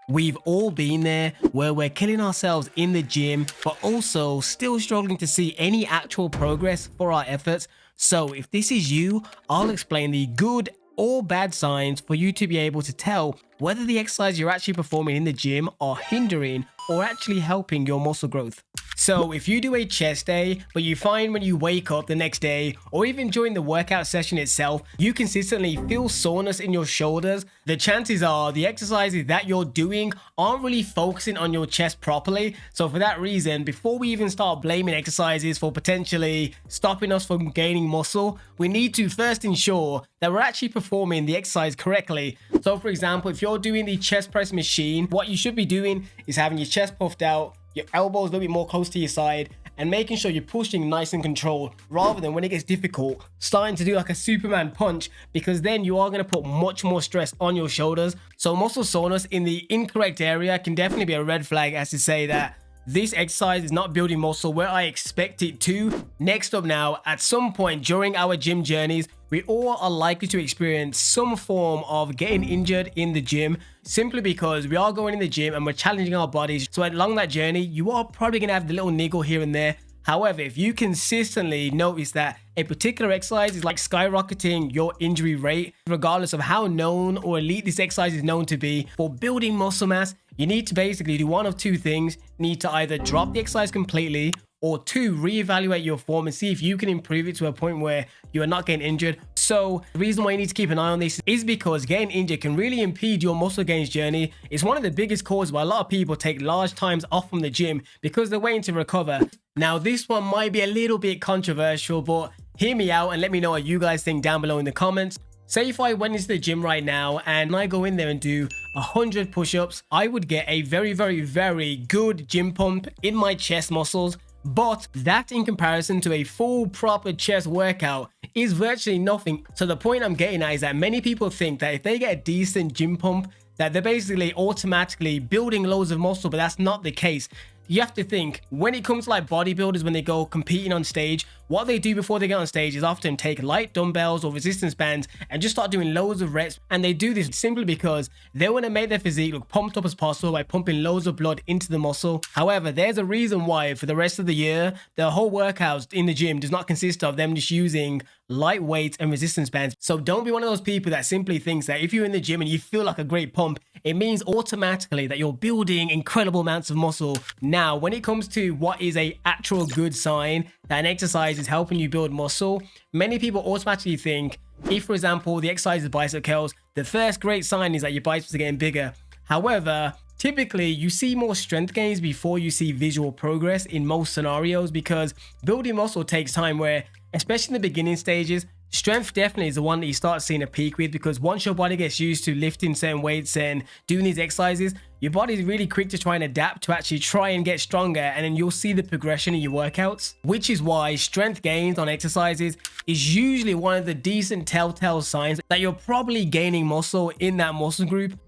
We've all been there where we're killing ourselves in the gym, but also still struggling to see any actual progress for our efforts. So if this is you, I'll explain the good or bad signs for you to be able to tell whether the exercise you're actually performing in the gym are hindering or actually helping your muscle growth. So if you do a chest day, but you find when you wake up the next day, or even during the workout session itself, you consistently feel soreness in your shoulders, the chances are the exercises that you're doing aren't really focusing on your chest properly. So for that reason, before we even start blaming exercises for potentially stopping us from gaining muscle, we need to first ensure that we're actually performing the exercise correctly. So for example, if you're doing the chest press machine, what you should be doing is having your chest puffed out, your elbows a little bit more close to your side, and making sure you're pushing nice and controlled, rather than when it gets difficult, starting to do like a Superman punch, because then you are going to put much more stress on your shoulders. So muscle soreness in the incorrect area can definitely be a red flag, as to say that this exercise is not building muscle where I expect it to. Next up now, at some point during our gym journeys, we all are likely to experience some form of getting injured in the gym, simply because we are going in the gym and we're challenging our bodies. So along that journey, you are probably going to have the little niggle here and there. However, if you consistently notice that a particular exercise is like skyrocketing your injury rate, regardless of how known or elite this exercise is known to be for building muscle mass, you need to basically do one of two things. You need to either drop the exercise completely, or two, reevaluate your form and see if you can improve it to a point where you are not getting injured. So the reason why you need to keep an eye on this is because getting injured can really impede your muscle gains journey. It's one of the biggest causes why a lot of people take large times off from the gym because they're waiting to recover. Now this one might be a little bit controversial, but hear me out and let me know what you guys think down below in the comments. Say if I went into the gym right now and I go in there and do 100 push-ups, I would get a very good gym pump in my chest muscles. But that in comparison to a full proper chest workout is virtually nothing. So the point I'm getting at is that many people think that if they get a decent gym pump, that they're basically automatically building loads of muscle, but that's not the case. You have to think, when it comes to like bodybuilders, when they go competing on stage, what they do before they get on stage is often take light dumbbells or resistance bands and just start doing loads of reps. And they do this simply because they want to make their physique look pumped up as possible by pumping loads of blood into the muscle. However, there's a reason why for the rest of the year, the whole workouts in the gym does not consist of them just using light weights and resistance bands. So don't be one of those people that simply thinks that if you're in the gym and you feel like a great pump, it means automatically that you're building incredible amounts of muscle. Now, when it comes to what is a actual good sign that an exercise is helping you build muscle, many people automatically think, if for example the exercise is bicep curls, the first great sign is that your biceps are getting bigger. However, typically you see more strength gains before you see visual progress in most scenarios, because building muscle takes time, where especially in the beginning stages, strength definitely is the one that you start seeing a peak with, because once your body gets used to lifting certain weights and doing these exercises, your body is really quick to try and adapt to actually try and get stronger, and then you'll see the progression in your workouts, which is why strength gains on exercises is usually one of the decent telltale signs that you're probably gaining muscle in that muscle group.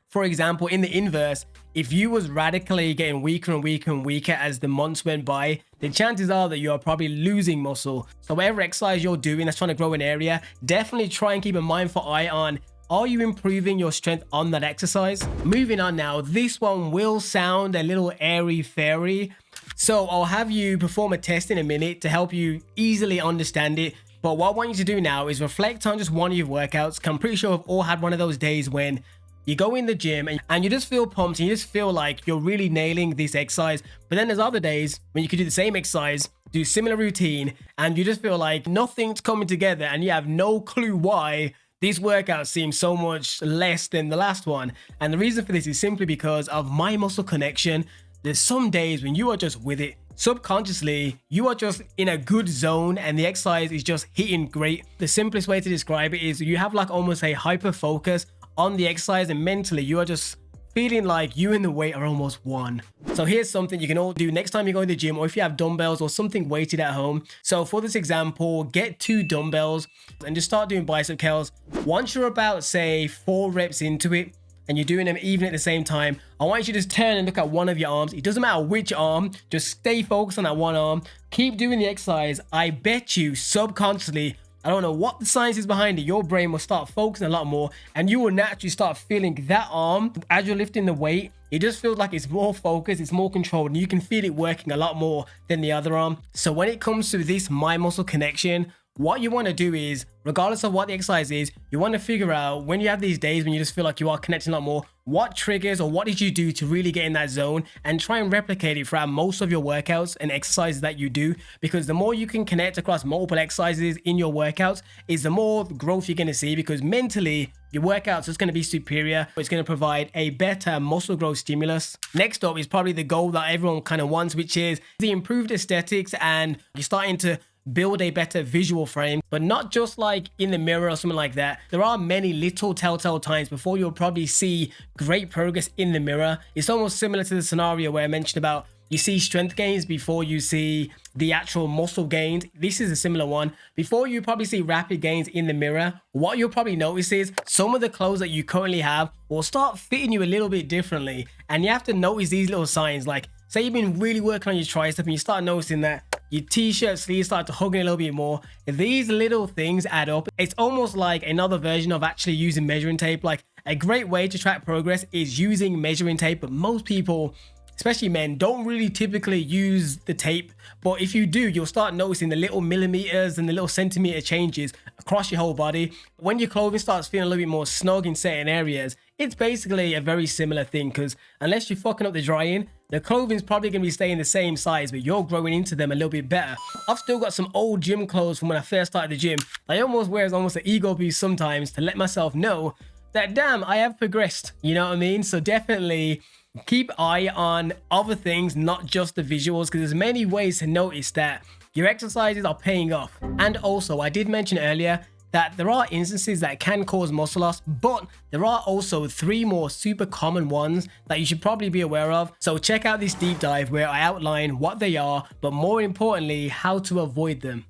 For example, in the inverse, if you was radically getting weaker and weaker and weaker as the months went by, the chances are that you are probably losing muscle. So whatever exercise you're doing that's trying to grow an area, definitely try and keep a mindful eye on, are you improving your strength on that exercise? Moving on now, this one will sound a little airy-fairy. So I'll have you perform a test in a minute to help you easily understand it. But what I want you to do now is reflect on just one of your workouts. 'Cause I'm pretty sure we've all had one of those days when you go in the gym and you just feel pumped and you just feel like you're really nailing this exercise. But then there's other days when you could do the same exercise, do similar routine, and you just feel like nothing's coming together and you have no clue why this workout seems so much less than the last one. And the reason for this is simply because of my muscle connection. There's some days when you are just with it. Subconsciously, you are just in a good zone and the exercise is just hitting great. The simplest way to describe it is you have like almost a hyper focus on the exercise, and mentally you are just feeling like you and the weight are almost one. So here's something you can all do next time you go to the gym, or if you have dumbbells or something weighted at home. So for this example, get 2 dumbbells and just start doing bicep curls. Once you're about, say, 4 reps into it and you're doing them even at the same time, I want you to just turn and look at one of your arms. It doesn't matter which arm, just stay focused on that one arm. Keep doing the exercise. I bet you subconsciously I don't know what the science is behind it. Your brain will start focusing a lot more, and you will naturally start feeling that arm as you're lifting the weight. It just feels like it's more focused, it's more controlled, and you can feel it working a lot more than the other arm. So when it comes to this mind muscle connection, what you want to do is, regardless of what the exercise is, you want to figure out when you have these days when you just feel like you are connecting a lot more, what triggers or what did you do to really get in that zone, and try and replicate it throughout most of your workouts and exercises that you do. Because the more you can connect across multiple exercises in your workouts is the more growth you're going to see, because mentally your workouts is going to be superior. It's going to provide a better muscle growth stimulus. Next up is probably the goal that everyone kind of wants, which is the improved aesthetics, and you're starting to build a better visual frame, but not just like in the mirror or something like that. There are many little telltale times before you'll probably see great progress in the mirror. It's almost similar to the scenario where I mentioned about you see strength gains before you see the actual muscle gains. This is a similar one. Before you probably see rapid gains in the mirror, what you'll probably notice is some of the clothes that you currently have will start fitting you a little bit differently. And you have to notice these little signs. Like say you've been really working on your tricep and you start noticing that your t-shirt sleeves start to hug in a little bit more. These little things add up. It's almost like another version of actually using measuring tape. Like a great way to track progress is using measuring tape, but most people, especially men, don't really typically use the tape. But if you do, you'll start noticing the little millimeters and the little centimeter changes across your whole body. When your clothing starts feeling a little bit more snug in certain areas, it's basically a very similar thing, because unless you're fucking up the drying, the clothing's probably going to be staying the same size, but you're growing into them a little bit better. I've still got some old gym clothes from when I first started the gym. I almost wear as almost an ego boost sometimes to let myself know that, damn, I have progressed. You know what I mean? So definitely keep eye on other things, not just the visuals, because there's many ways to notice that your exercises are paying off. And also, I did mention earlier that there are instances that can cause muscle loss, but there are also 3 more super common ones that you should probably be aware of. So check out this deep dive where I outline what they are, but more importantly, how to avoid them.